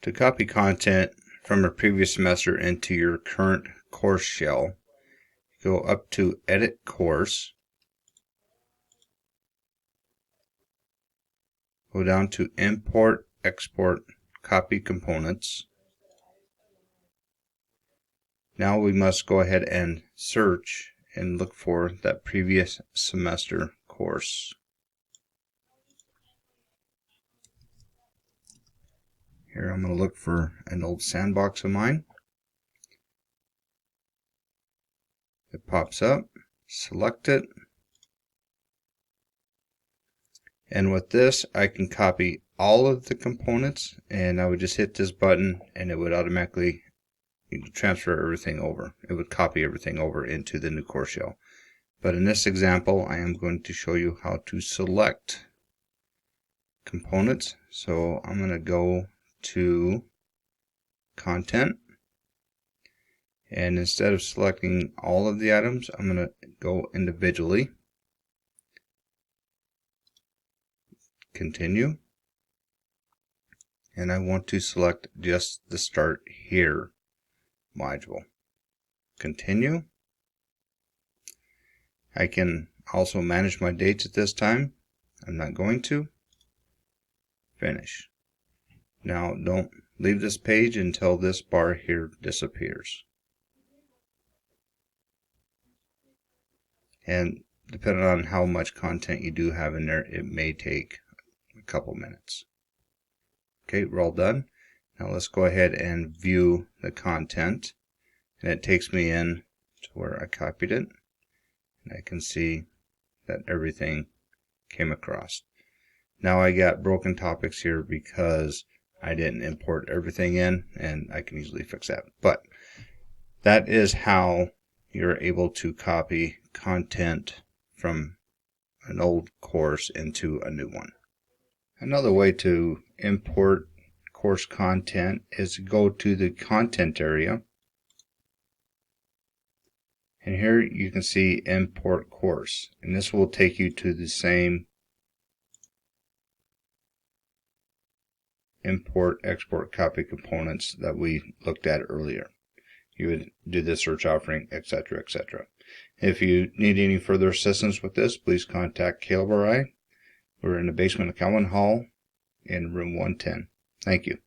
To copy content from a previous semester into your current course shell, go up to Edit Course, go down to Import, Export, Copy Components. Now we must go ahead and search and look for that previous semester course. Here I'm going to look for an old sandbox of mine. It pops up, select it, and with this I can copy all of the components, and I would just hit this button and it would automatically transfer everything over. It would copy everything over into the new course shell. But in this example I am going to show you how to select components. So I'm going to go to Content, and instead of selecting all of the items, I'm going to go individually, continue, and I want to select just the Start Here module. Continue. I can also manage my dates at this time. I'm not going to. Finish. Now don't leave this page until this bar here disappears. And depending on how much content you do have in there, it may take a couple minutes. Okay, we're all done. Now let's go ahead and view the content. And it takes me in to where I copied it. And I can see that everything came across. Now I got broken topics here because I didn't import everything in, and I can easily fix that. But that is how you're able to copy content from an old course into a new one. Another way to import course content is to go to the content area, and here you can see import course, and this will take you to the same import, export, copy components that we looked at earlier. You would do the search offering, etc., etc. If you need any further assistance with this, please contact Caleb or I. We're in the basement of Calvin Hall in room 110. Thank you.